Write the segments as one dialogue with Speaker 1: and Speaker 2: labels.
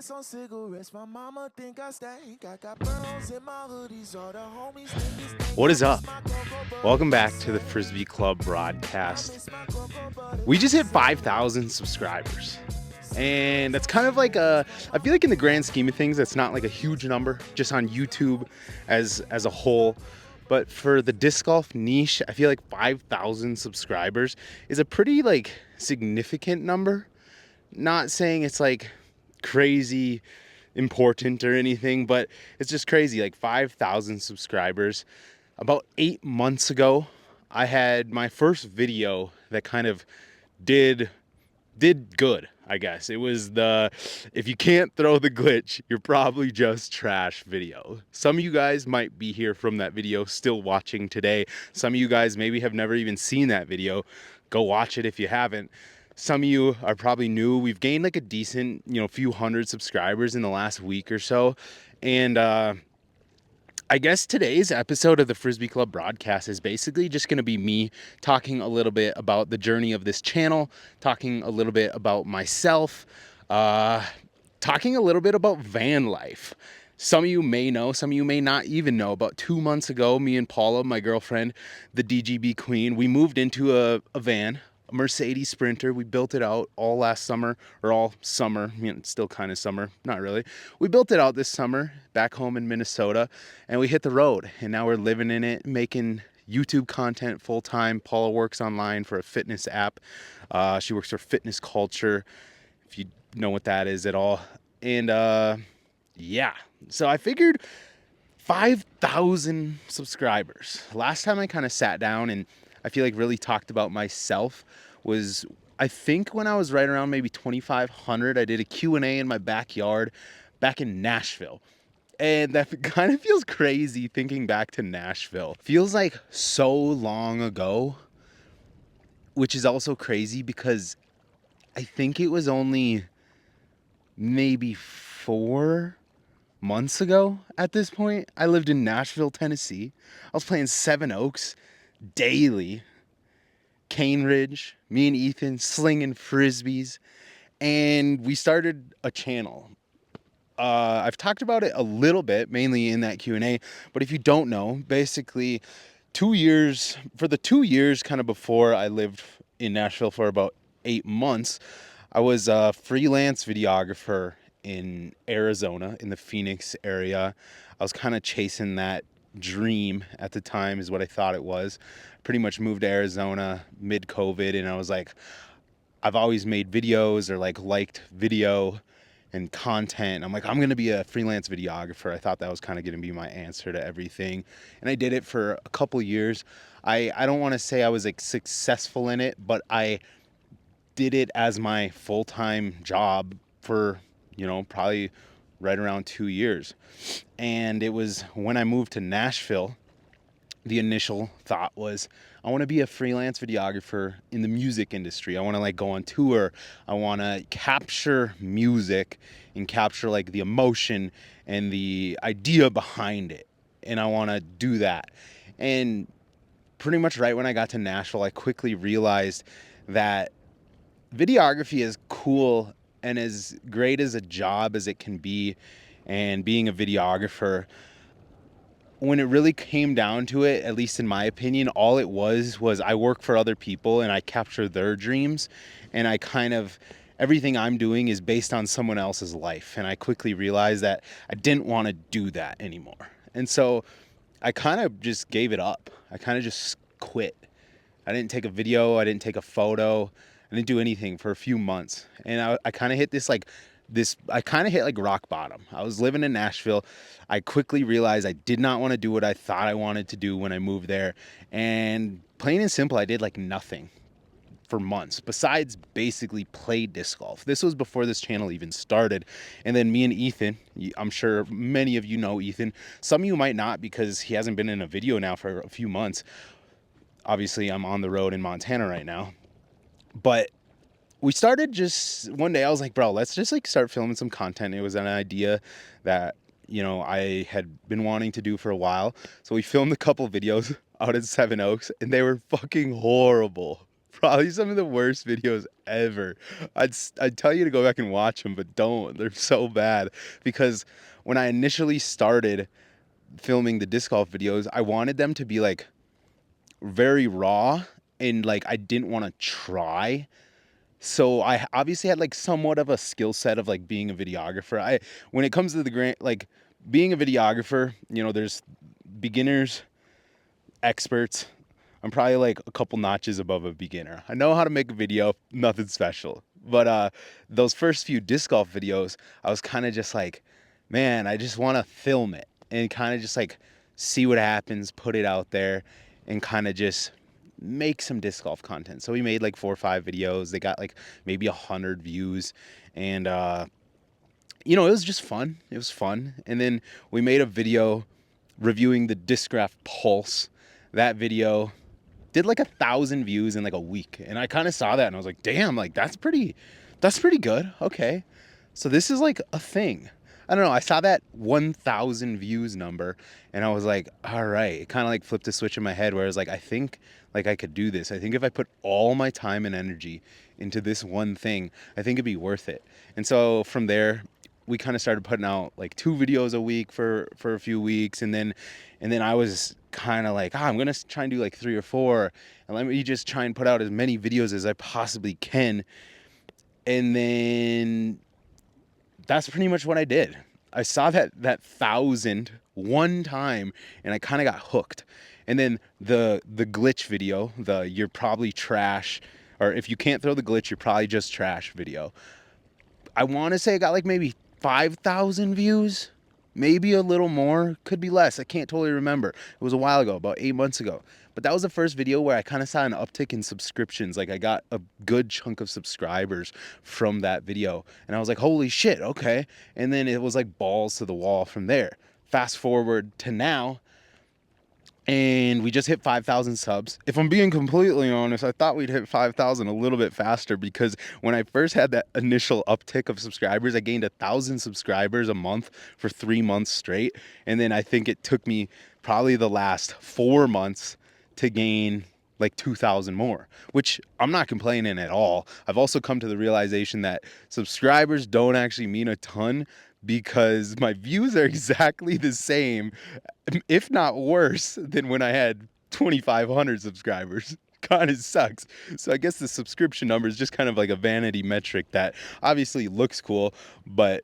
Speaker 1: Ice on cigarettes, my mama think I stink. I got pearls in my hoodies, all the homies think it's stink.
Speaker 2: What is up? Welcome back to the Frisbee Club BRODcast. We just hit 5,000 subscribers. And that's kind of like I feel like in the grand scheme of things, that's not like a huge number just on YouTube as a whole. But for the disc golf niche, I feel like 5,000 subscribers is a pretty like significant number. Not saying it's like crazy important or anything, but it's just crazy. Like 5,000 subscribers. About 8 months ago, I had my first video that kind of did good, I guess. It was the if you can't throw the glitch, you're probably just trash video. Some of you guys might be here from that video still watching today. Some of you guys maybe have never even seen that video. Go watch it if you haven't. Some of you are probably new. We've gained like a decent, few hundred subscribers in the last week or so. And I guess today's episode of the Frisbee Club BRODcast is basically just going to be me talking a little bit about the journey of this channel, talking a little bit about myself, talking a little bit about van life. Some of you may know, some of you may not even know. About 2 months ago, me and Paula, my girlfriend, the DGB queen, we moved into a van, a Mercedes Sprinter. We built it out all last summer, or all summer. It's still kind of summer, not really. We built it out this summer back home in Minnesota, and we hit the road. And now we're living in it, making YouTube content full time. Paula works online for a fitness app. She works for Fitness Culture, if you know what that is at all. And yeah, so I figured 5,000 subscribers. Last time I kind of sat down and I feel like really talked about myself was, I think when I was right around maybe 2,500, I did a Q&A in my backyard back in Nashville. And that kind of feels crazy thinking back to Nashville. Feels like so long ago, which is also crazy because I think it was only maybe 4 months ago at this point. I lived in Nashville, Tennessee. I was playing Seven Oaks daily. Cane Ridge, me and Ethan slinging frisbees, and we started a channel. I've talked about it a little bit, mainly in that Q&A, but if you don't know, basically 2 years, for the 2 years kind of before I lived in Nashville for about 8 months, I was a freelance videographer in Arizona, in the Phoenix area. I was kind of chasing that dream at the time, is what I thought it was. Pretty much moved to Arizona mid-COVID, and I was like, I've always made videos or like liked video and content. I'm like, I'm going to be a freelance videographer. I thought that was kind of going to be my answer to everything. And I did it for a couple years. I don't want to say I was like successful in it, but I did it as my full-time job for, probably right around 2 years. And it was when I moved to Nashville, the initial thought was, I want to be a freelance videographer in the music industry. I want to like go on tour. I want to capture music and capture like the emotion and the idea behind it. And I want to do that. And pretty much right when I got to Nashville, I quickly realized that videography is cool and as great as a job as it can be, and being a videographer, when it really came down to it, at least in my opinion, all it was I work for other people and I capture their dreams, and I kind of, everything I'm doing is based on someone else's life. And I quickly realized that I didn't want to do that anymore. And so I kind of just gave it up. I kind of just quit. I didn't take a video. I didn't take a photo. I didn't do anything for a few months. And I kind of hit I kind of hit like rock bottom. I was living in Nashville. I quickly realized I did not want to do what I thought I wanted to do when I moved there. And plain and simple, I did like nothing for months besides basically play disc golf. This was before this channel even started. And then me and Ethan, I'm sure many of you know Ethan. Some of you might not, because he hasn't been in a video now for a few months. Obviously, I'm on the road in Montana right now. But we started just one day, I was like, bro, let's just like start filming some content. It was an idea that, I had been wanting to do for a while. So we filmed a couple videos out at Seven Oaks, and they were fucking horrible. Probably some of the worst videos ever. I'd tell you to go back and watch them, but don't. They're so bad because when I initially started filming the disc golf videos, I wanted them to be like very raw and like I didn't want to try. So I obviously had like somewhat of a skill set of like being a videographer. I when it comes to the like being a videographer, you know, there's beginners, experts. I'm probably like a couple notches above a beginner. I know how to make a video, nothing special. But those first few disc golf videos, I was kind of just like, man, I just want to film it and kind of just like see what happens, put it out there, and kind of just make some disc golf content. So we made like 4 or 5 videos. They got like maybe 100 views, and you know, it was just fun. It was fun. And then we made a video reviewing the Discraft Pulse. That video did like 1,000 views in like a week, and I kind of saw that and I was like, damn, like that's pretty good. Okay, so this is like a thing. I don't know, I saw that 1,000 views number and I was like, all right. It kind of like flipped a switch in my head where I was like, I think like I could do this. I think if I put all my time and energy into this one thing, I think it'd be worth it. And so from there, we kind of started putting out like 2 videos a week for a few weeks, and then I was kind of like, I'm gonna try and do like 3 or 4, and let me just try and put out as many videos as I possibly can. And then that's pretty much what I did. I saw that 1,000 one time, and I kind of got hooked. And then the glitch video, the you're probably trash, or if you can't throw the glitch, you're probably just trash video. I want to say it got like maybe 5,000 views, maybe a little more, could be less. I can't totally remember. It was a while ago, about 8 months ago. But that was the first video where I kind of saw an uptick in subscriptions. Like I got a good chunk of subscribers from that video. And I was like, holy shit, okay. And then it was like balls to the wall from there. Fast forward to now, and we just hit 5,000 subs. If I'm being completely honest, I thought we'd hit 5,000 a little bit faster because when I first had that initial uptick of subscribers, I gained 1,000 subscribers a month for 3 months straight. And then I think it took me probably the last 4 months to gain like 2,000 more, which I'm not complaining at all. I've also come to the realization that subscribers don't actually mean a ton because my views are exactly the same, if not worse, than when I had 2,500 subscribers. Kind of sucks. So I guess the subscription number is just kind of like a vanity metric that obviously looks cool, but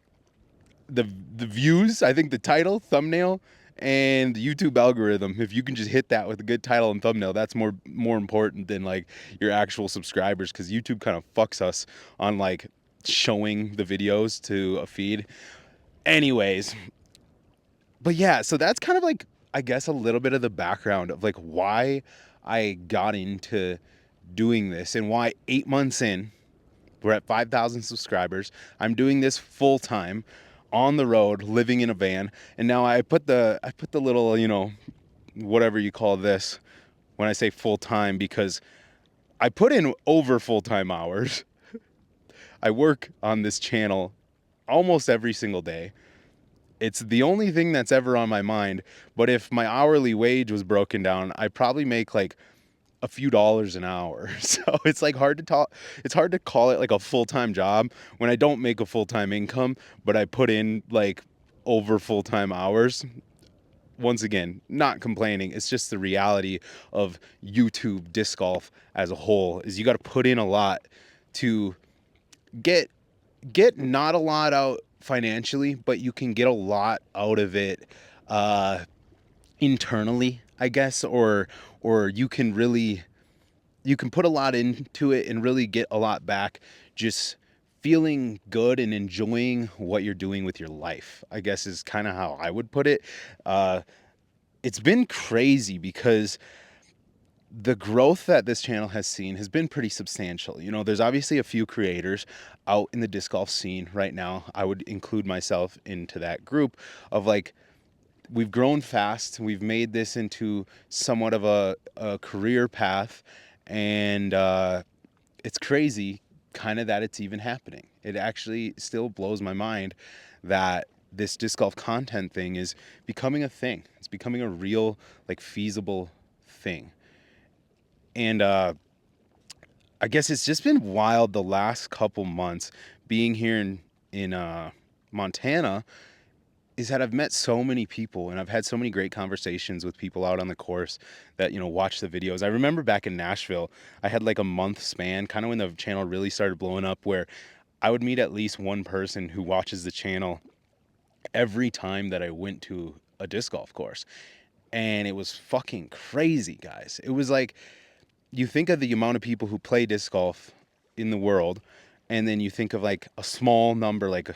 Speaker 2: the views, I think the title, thumbnail, and the YouTube algorithm, if you can just hit that with a good title and thumbnail, that's more important than like your actual subscribers, because YouTube kind of fucks us on like showing the videos to a feed. Anyways, but yeah, so that's kind of like, I guess, a little bit of the background of like why I got into doing this and why 8 months in, we're at 5,000 subscribers. I'm doing this full time on the road, living in a van. And now I put the little, you know, whatever you call this when I say full time, because I put in over full time hours. I work on this channel almost every single day. It's the only thing that's ever on my mind. But if my hourly wage was broken down, I probably make like a few dollars an hour. So it's like hard to talk. It's hard to call it like a full-time job when I don't make a full-time income, but I put in like over full-time hours. Once again, not complaining. It's just the reality of YouTube disc golf as a whole is you got to put in a lot to get not a lot out financially, but you can get a lot out of it uh, internally, I guess, or you can put a lot into it and really get a lot back just feeling good and enjoying what you're doing with your life, I guess, is kind of how I would put it. It's been crazy because the growth that this channel has seen has been pretty substantial. You know, there's obviously a few creators out in the disc golf scene right now. I would include myself into that group of like, we've grown fast. We've made this into somewhat of a career path. And it's crazy kind of that it's even happening. It actually still blows my mind that this disc golf content thing is becoming a thing. It's becoming a real, like, feasible thing. And I guess it's just been wild the last couple months being here in Montana. Is that I've met so many people and I've had so many great conversations with people out on the course that, watch the videos. I remember back in Nashville, I had like a month span, kind of when the channel really started blowing up, where I would meet at least one person who watches the channel every time that I went to a disc golf course. And it was fucking crazy, guys. It was like, you think of the amount of people who play disc golf in the world, and then you think of like a small number, like,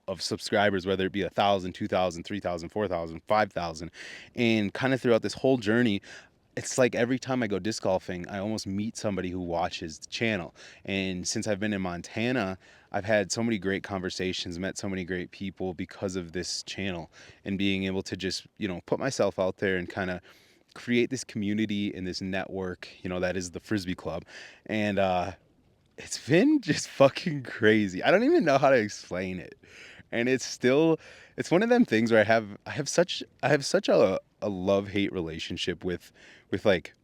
Speaker 2: of subscribers, whether it be 1,000, 2,000, 3,000, 4,000, 5,000, and kind of throughout this whole journey, it's like every time I go disc golfing, I almost meet somebody who watches the channel. And since I've been in Montana, I've had so many great conversations, met so many great people because of this channel, and being able to just, put myself out there and kind of create this community and this network, that is the Frisbee Club. And it's been just fucking crazy. I don't even know how to explain it. And it's one of them things where I have such a love-hate relationship with like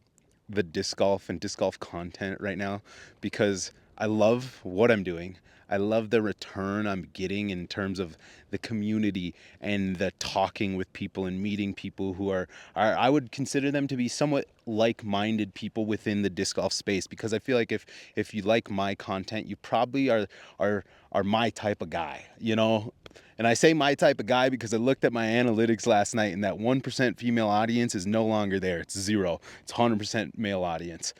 Speaker 2: the disc golf and disc golf content right now, because I love what I'm doing. I love the return I'm getting in terms of the community and the talking with people and meeting people who are I would consider them to be somewhat like-minded people within the disc golf space, because I feel like if you like my content, you probably are are my type of guy. And I say my type of guy because I looked at my analytics last night, and that 1% female audience is no longer there. It's zero. It's 100% male audience.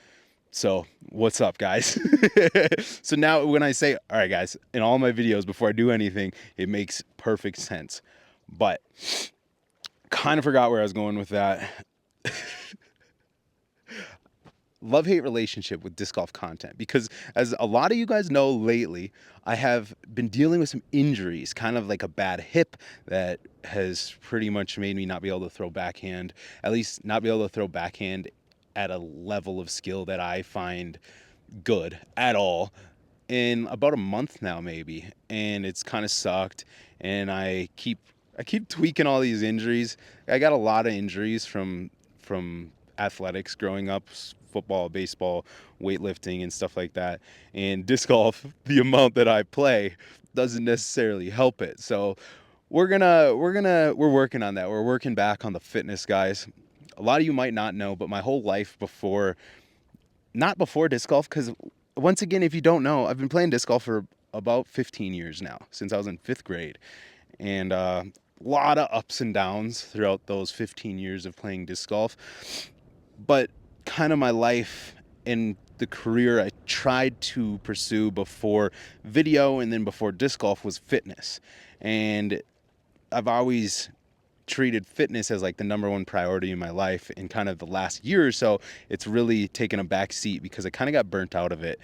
Speaker 2: So, what's up, guys? So now when I say, all right, guys, in all my videos before I do anything, it makes perfect sense. But kind of forgot where I was going with that. Love-hate relationship with disc golf content, because as a lot of you guys know, lately I have been dealing with some injuries, kind of like a bad hip that has pretty much made me not be able to throw backhand, at least not be able to throw backhand at a level of skill that I find good at all, in about a month now, maybe. And it's kind of sucked, and I keep tweaking all these injuries. I got a lot of injuries from athletics growing up, football, baseball, weightlifting, and stuff like that. And disc golf, the amount that I play doesn't necessarily help it. So we're working on that. We're working back on the fitness, guys. A lot of you might not know, but my whole life before, not before disc golf, because once again, if you don't know, I've been playing disc golf for about 15 years now, since I was in fifth grade. And a lot of ups and downs throughout those 15 years of playing disc golf. But kind of my life and the career I tried to pursue before video and then before disc golf was fitness. And I've always treated fitness as like the number one priority in my life. In kind of the last year or so, it's really taken a back seat because I kind of got burnt out of it,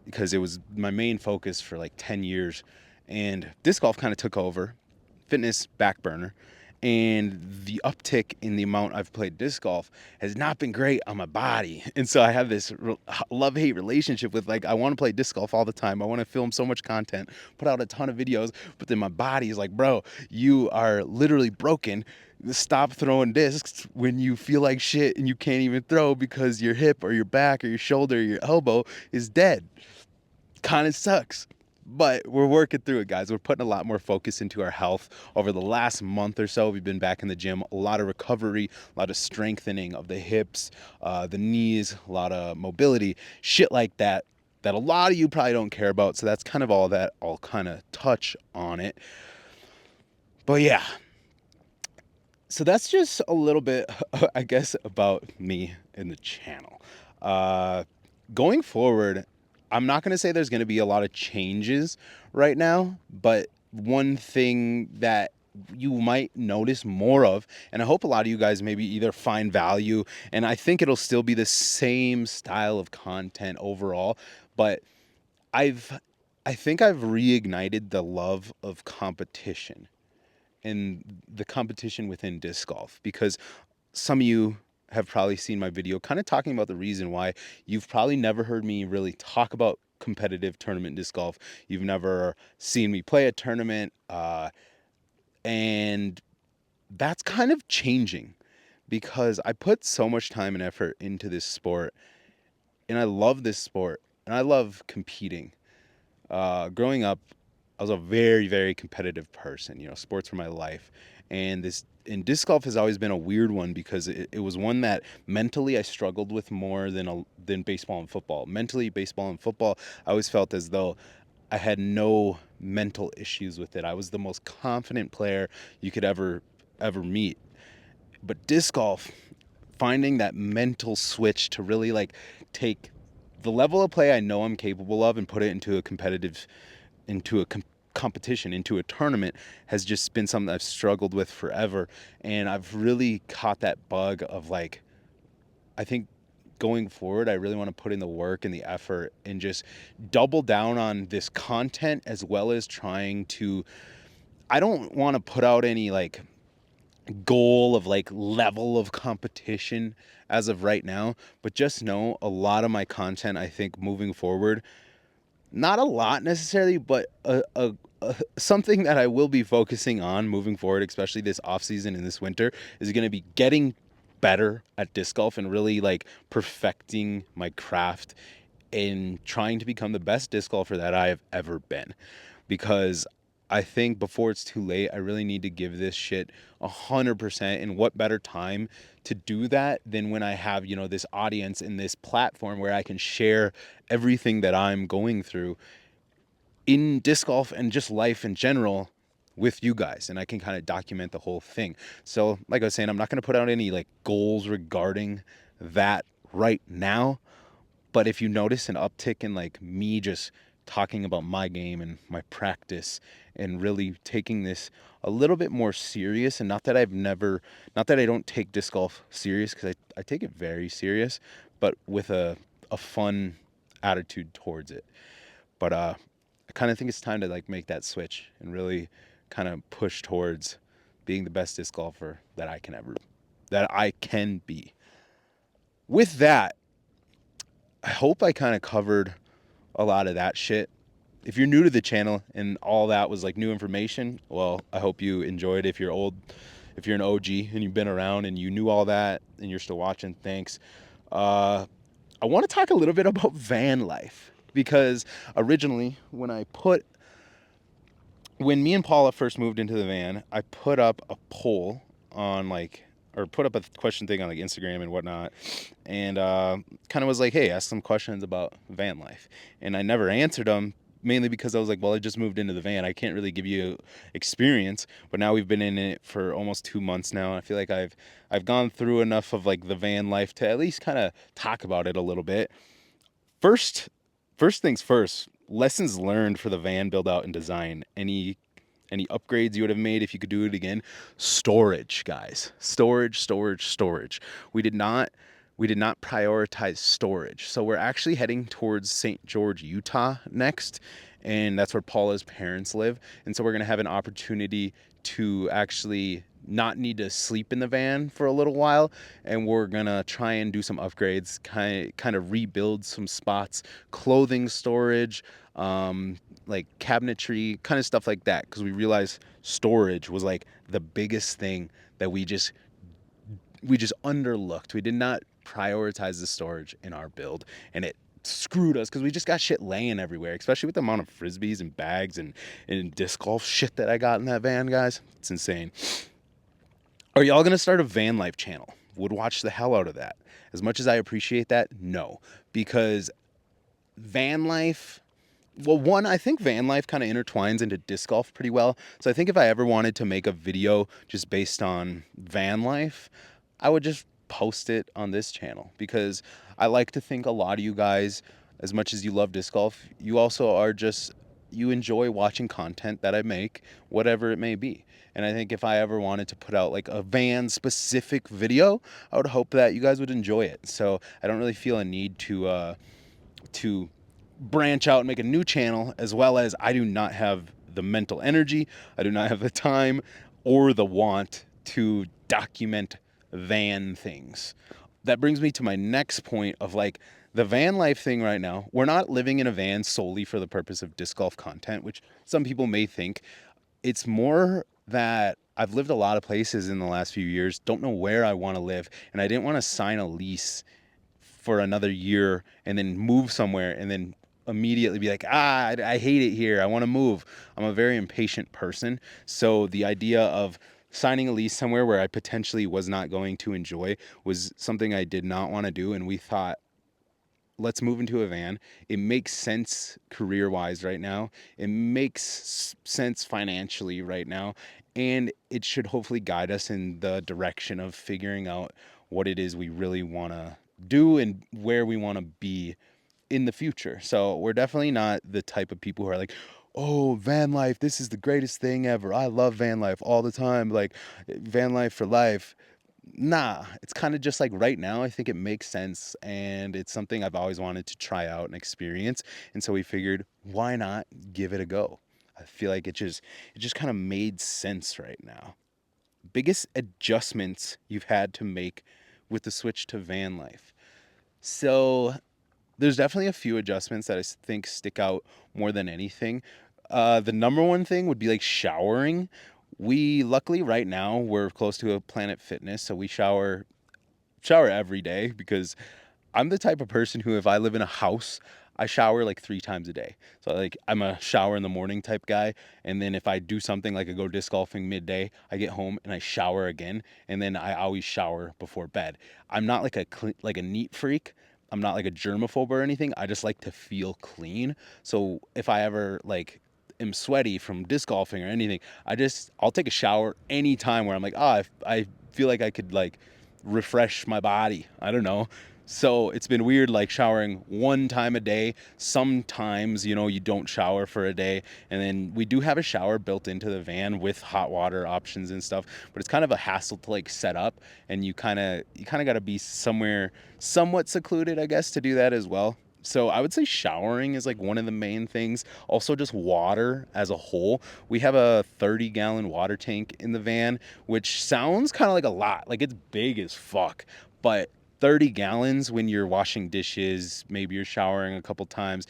Speaker 2: because it was my main focus for like 10 years. And disc golf kind of took over, fitness back burner. And the uptick in the amount I've played disc golf has not been great on my body. And so I have this love-hate relationship with, like, I want to play disc golf all the time. I want to film so much content, put out a ton of videos, but then my body is like, bro, you are literally broken. Stop throwing discs when you feel like shit and you can't even throw because your hip or your back or your shoulder or your elbow is dead. Kind of sucks. But we're working through it, guys. We're putting a lot more focus into our health. Over the last month or so, we've been back in the gym. A lot of recovery, a lot of strengthening of the hips, the knees, a lot of mobility, shit like that, that a lot of you probably don't care about. So that's kind of all that I'll kind of touch on it. But yeah, so that's just a little bit, I guess, about me and the channel. Uh, Going forward, I'm not going to say there's going to be a lot of changes right now, but one thing that you might notice more of, and I hope a lot of you guys maybe either find value, and I think it'll still be the same style of content overall, but I've I think I've reignited the love of competition and the competition within disc golf, because some of you have probably seen my video kind of talking about the reason why you've probably never heard me really talk about competitive tournament disc golf. You've never seen me play a tournament, and that's kind of changing, because I put so much time and effort into this sport, and I love this sport. and I love competing. Growing up, I was a very, very competitive person. Sports were my life, and disc golf has always been a weird one because it was one that mentally I struggled with more than baseball and football. Mentally, baseball and football, I always felt as though I had no mental issues with it. I was the most confident player you could ever meet. But disc golf, finding that mental switch to really like take the level of play I know I'm capable of and put it into a competitive into a competition, into a tournament, has just been something I've struggled with forever. And I've really caught that bug of like, I think going forward, I really want to put in the work and the effort and just double down on this content as well as trying to. I don't want to put out any like goal of like level of competition as of right now, but just know a lot of my content, I think moving forward, not a lot necessarily, but something that I will be focusing on moving forward, especially this off season and this winter, is going to be getting better at disc golf and really like perfecting my craft and trying to become the best disc golfer that I have ever been. Because I think before it's too late, I really need to give this shit 100%. And what better time to do that than when I have, this audience and this platform where I can share everything that I'm going through in disc golf and just life in general with you guys, and I can kind of document the whole thing. So like I was saying, I'm not going to put out any like goals regarding that right now, but if you notice an uptick in like me just talking about my game and my practice and really taking this a little bit more serious, and not that I don't take disc golf serious, because I take it very serious, but with a fun attitude towards it. But I kind of think it's time to like make that switch and really kind of push towards being the best disc golfer that I can be. With that, I hope I kind of covered a lot of that shit. If you're new to the channel and all that was like new information, well, I hope you enjoyed. If you're an OG and you've been around and you knew all that and you're still watching, thanks. I want to talk a little bit about van life, because originally when me and Paula first moved into the van, I put up a poll on or put up a question thing on like Instagram and whatnot, and kind of was like, hey, ask some questions about van life. And I never answered them, mainly because I was like, well, I just moved into the van. I can't really give you experience. But now we've been in it for almost 2 months now. I feel like I've gone through enough of like the van life to at least kind of talk about it a little bit. First, first things first. Lessons learned for the van build out and design. Any upgrades you would have made if you could do it again? Storage, guys. Storage. We did not prioritize storage. So we're actually heading towards St. George, Utah next, and that's where Paula's parents live. And so we're going to have an opportunity to actually not need to sleep in the van for a little while, and we're gonna try and do some upgrades, kind of rebuild some spots, clothing storage, like cabinetry, kind of stuff like that, because we realized storage was like the biggest thing that we just underlooked. We did not prioritize the storage in our build, and it screwed us because we just got shit laying everywhere, especially with the amount of frisbees and bags and disc golf shit that I got in that van, guys. It's insane. Are y'all gonna start a van life channel? Would watch the hell out of that. As much as I appreciate that, no. Because van life, well, one, I think van life kind of intertwines into disc golf pretty well. So I think if I ever wanted to make a video just based on van life, I would just post it on this channel, because I like to think a lot of you guys, as much as you love disc golf, you also are just, you enjoy watching content that I make, whatever it may be. And I think if I ever wanted to put out like a van specific video, I would hope that you guys would enjoy it. So I don't really feel a need to branch out and make a new channel, as well as I do not have the mental energy, I do not have the time or the want to document van things. That brings me to my next point of like the van life thing right now. We're not living in a van solely for the purpose of disc golf content, which some people may think. It's more that I've lived a lot of places in the last few years, don't know where I want to live, and I didn't want to sign a lease for another year and then move somewhere and then immediately be like, I hate it here. I want to move. I'm a very impatient person. So the idea of signing a lease somewhere where I potentially was not going to enjoy was something I did not want to do. And we thought, let's move into a van. It makes sense career wise right now. It makes sense financially right now. And it should hopefully guide us in the direction of figuring out what it is we really want to do and where we want to be in the future. So we're definitely not the type of people who are like, oh, van life, this is the greatest thing ever. I love van life all the time. Like, van life for life. Nah, it's kind of just like right now, I think it makes sense. And it's something I've always wanted to try out and experience. And so we figured, why not give it a go? I feel like it just kind of made sense right now. Biggest adjustments you've had to make with the switch to van life. So there's definitely a few adjustments that I think stick out more than anything. The number one thing would be like showering. We luckily right now we're close to a Planet Fitness, so we shower every day because I'm the type of person who, if I live in a house, I shower like 3 times a day. So like I'm a shower in the morning type guy, and then if I do something like I go disc golfing midday, I get home and I shower again, and then I always shower before bed. I'm not like like a neat freak. I'm not like a germaphobe or anything. I just like to feel clean. So if I ever like am sweaty from disc golfing or anything, I'll take a shower anytime where I'm like, I feel like I could like refresh my body. I don't know. So it's been weird like showering 1 time a day. Sometimes, you don't shower for a day. And then we do have a shower built into the van with hot water options and stuff, but it's kind of a hassle to like set up, and you kind of got to be somewhere somewhat secluded, I guess, to do that as well. So I would say showering is like one of the main things. Also just water as a whole. We have a 30-gallon water tank in the van, which sounds kind of like a lot. Like it's big as fuck. But 30 gallons when you're washing dishes, maybe you're showering a couple times,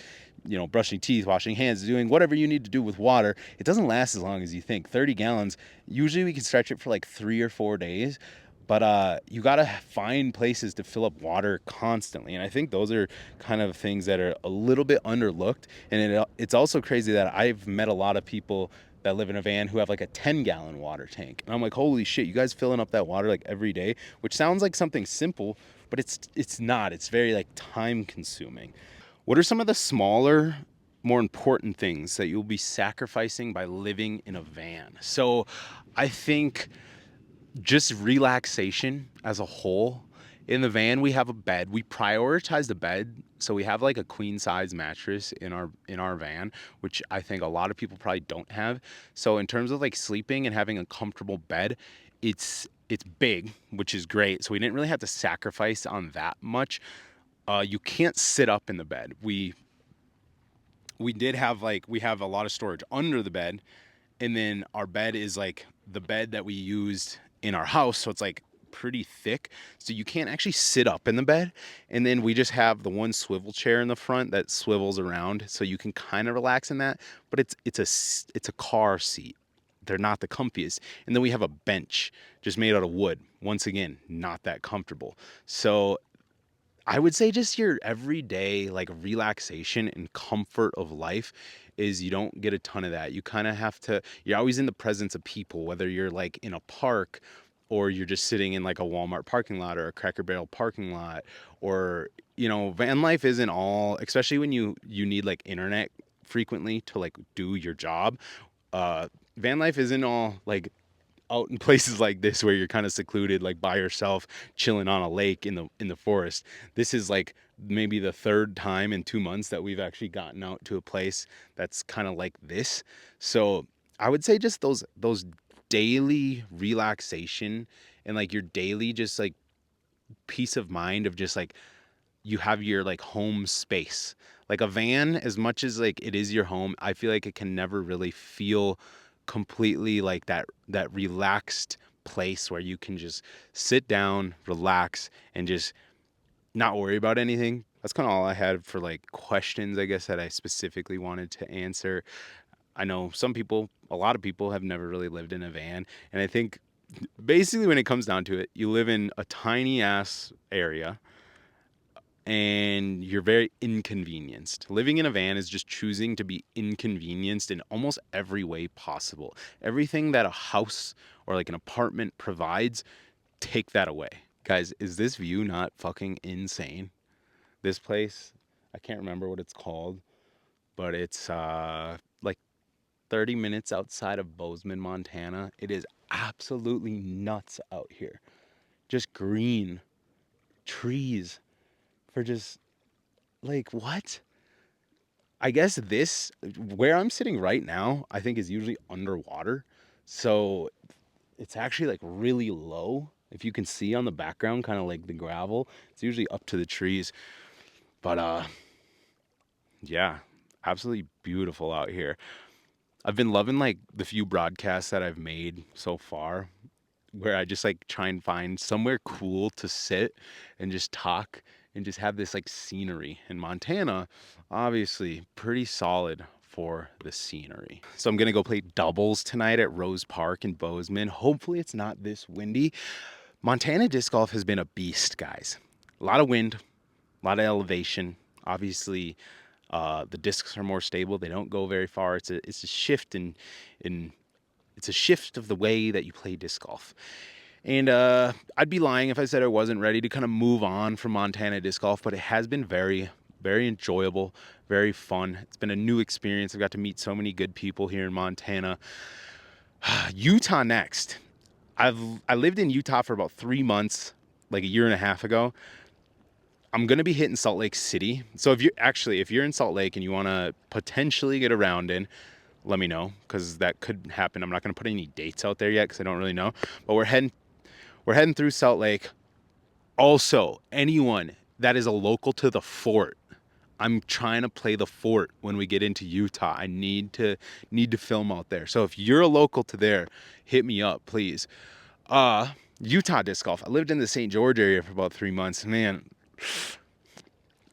Speaker 2: brushing teeth, washing hands, doing whatever you need to do with water, it doesn't last as long as you think. 30 gallons, usually we can stretch it for like 3 or 4 days. But you got to find places to fill up water constantly. And I think those are kind of things that are a little bit underlooked. And it's also crazy that I've met a lot of people that live in a van who have like a 10-gallon water tank. And I'm like, holy shit, you guys filling up that water like every day, which sounds like something simple, but it's not. It's very like time consuming. What are some of the smaller, more important things that you'll be sacrificing by living in a van? So I think just relaxation as a whole. In the van, we have a bed. We prioritize the bed, so we have like a queen size mattress in our van, which I think a lot of people probably don't have. So in terms of like sleeping and having a comfortable bed, it's big, which is great. So we didn't really have to sacrifice on that much. You can't sit up in the bed. We have a lot of storage under the bed, and then our bed is like the bed that we used in our house, so it's like pretty thick, so you can't actually sit up in the bed. And then we just have the one swivel chair in the front that swivels around, so you can kind of relax in that, but it's a car seat. They're not the comfiest. And then we have a bench just made out of wood, once again not that comfortable. So I would say just your everyday like relaxation and comfort of life is you don't get a ton of that. You kind of have to, you're always in the presence of people, whether you're like in a park or you're just sitting in like a Walmart parking lot or a Cracker Barrel parking lot, or van life isn't all, especially when you need like internet frequently to like do your job. Van life isn't all like out in places like this where you're kind of secluded, like by yourself, chilling on a lake in the forest. This is like maybe the third time in 2 months that we've actually gotten out to a place that's kind of like this. So I would say just those daily relaxation and like your daily just like peace of mind of just like you have your like home space. Like a van, as much as like it is your home, I feel like it can never really feel completely like that relaxed place where you can just sit down, relax, and just not worry about anything. That's kind of all I had for like questions, I guess, that I specifically wanted to answer. I know a lot of people have never really lived in a van, and I think basically when it comes down to it, you live in a tiny ass area. and you're very inconvenienced. Living in a van is just choosing to be inconvenienced in almost every way possible. Everything that a house or like an apartment provides, take that away. Guys, is this view not fucking insane? This place, I can't remember what it's called, but it's like 30 minutes outside of Bozeman, Montana. It is absolutely nuts out here. Just green trees for just like what? I guess this where I'm sitting right now, I think is usually underwater. So it's actually like really low. If you can see on the background, kind of like the gravel, it's usually up to the trees. But yeah, absolutely beautiful out here. I've been loving like the few broadcasts that I've made so far where I just like try and find somewhere cool to sit and just talk and just have this like scenery. In Montana, obviously pretty solid for the scenery. So I'm gonna go play doubles tonight at Rose Park in Bozeman. Hopefully it's not this windy. Montana disc golf has been a beast, guys. A lot of wind, a lot of elevation. Obviously, the discs are more stable. They don't go very far. It's a shift in it's a shift of the way that you play disc golf. And I'd be lying if I said I wasn't ready to kind of move on from Montana disc golf, but it has been very, very enjoyable, very fun. It's been a new experience. I've got to meet so many good people here in Montana. Utah next. I lived in Utah for about 3 months, like a year and a half ago. I'm gonna be hitting Salt Lake City. So if you're in Salt Lake and you want to potentially get around in, let me know because that could happen. I'm not gonna put any dates out there yet because I don't really know. But we're heading through Salt Lake. Also, anyone that is a local to the fort, I'm trying to play the fort when we get into Utah. I need to film out there. So if you're a local to there, hit me up, please. Utah disc golf. I lived in the St. George area for about 3 months. Man,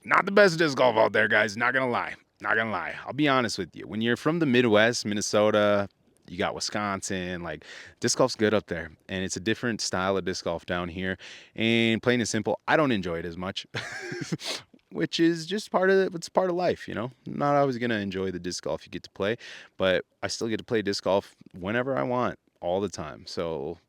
Speaker 2: not the best disc golf out there, guys. Not gonna lie. Not gonna lie. I'll be honest with you. When you're from the Midwest, Minnesota, you got Wisconsin, like disc golf's good up there. And it's a different style of disc golf down here. And plain and simple, I don't enjoy it as much. Which is just it's part of life, you know? I'm not always gonna enjoy the disc golf you get to play, but I still get to play disc golf whenever I want, all the time. So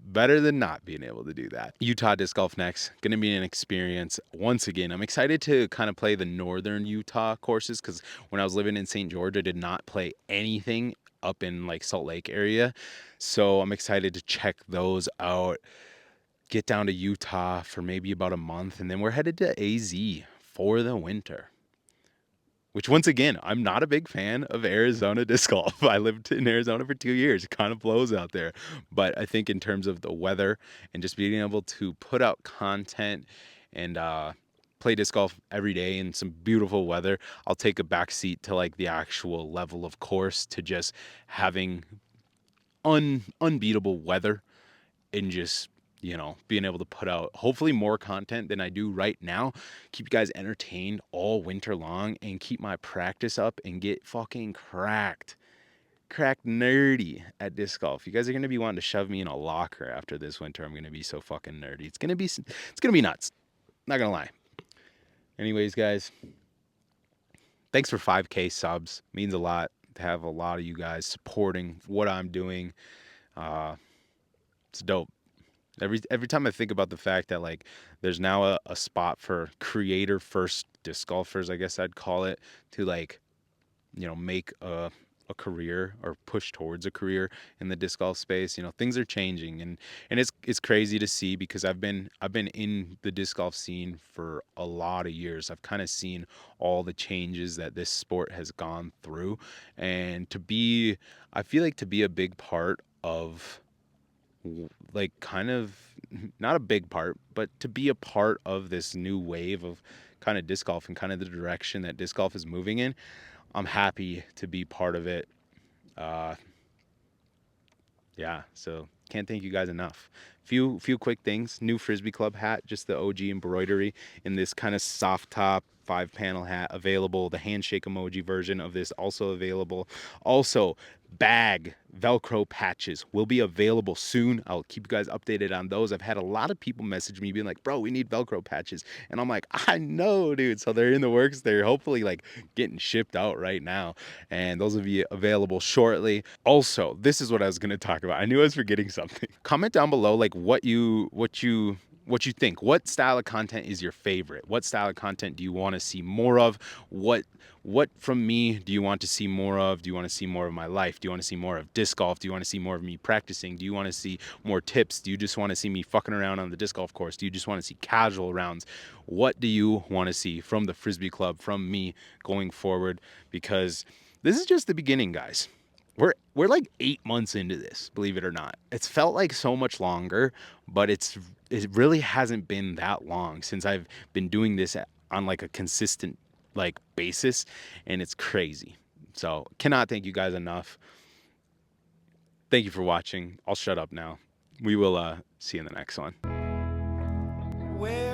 Speaker 2: better than not being able to do that. Utah disc golf next. Going to be an experience once again. I'm excited to kind of play the northern Utah courses because when I was living in St. George, I did not play anything up in like Salt Lake area. So I'm excited to check those out. Get down to Utah for maybe about a month, and then we're headed to AZ for the winter. Which once again, I'm not a big fan of Arizona disc golf. I lived in Arizona for 2 years. It kind of blows out there. But I think in terms of the weather and just being able to put out content and play disc golf every day in some beautiful weather, I'll take a back seat to like the actual level of course to just having unbeatable weather and just being able to put out hopefully more content than I do right now, keep you guys entertained all winter long and keep my practice up and get fucking cracked nerdy at disc golf. You guys are going to be wanting to shove me in a locker after this winter. I'm going to be so fucking nerdy. It's going to be nuts. Not going to lie. Anyways, guys, thanks for 5K subs. Means a lot to have a lot of you guys supporting what I'm doing. It's dope. Every time I think about the fact that like there's now a spot for creator first disc golfers, I guess I'd call it, to like make a career or push towards a career in the disc golf space. Things are changing, and it's crazy to see because I've been in the disc golf scene for a lot of years. I've kind of seen all the changes that this sport has gone through, and I feel like to be a big part of like kind of not a big part, but to be a part of this new wave of kind of disc golf and kind of the direction that disc golf is moving in. I'm happy to be part of it. Uh, yeah, so can't thank you guys enough. Few quick things. New Frisbee Club hat, just the OG embroidery in this kind of soft top 5-panel hat available. The handshake emoji version of this also available. Also, bag Velcro patches will be available soon. I'll keep you guys updated on those. I've had a lot of people message me being like, bro, we need Velcro patches. And I'm like, I know, dude. So they're in the works. They're hopefully like getting shipped out right now. And those will be available shortly. Also, this is what I was going to talk about. I knew I was forgetting something. Comment down below like what you think. What style of content is your favorite? What style of content do you want to see more of? What from me do you want to see more of? Do you want to see more of my life? Do you want to see more of disc golf? Do you want to see more of me practicing? Do you want to see more tips? Do you just want to see me fucking around on the disc golf course? Do you just want to see casual rounds? What do you want to see from the Frisbee Club, from me going forward? Because this is just the beginning, guys. We're like 8 months into this, believe it or not. It's felt like so much longer, but it really hasn't been that long since I've been doing this on like a consistent like basis, and it's crazy. So cannot thank you guys enough. Thank you for watching. I'll shut up now. We will see you in the next one.
Speaker 1: Where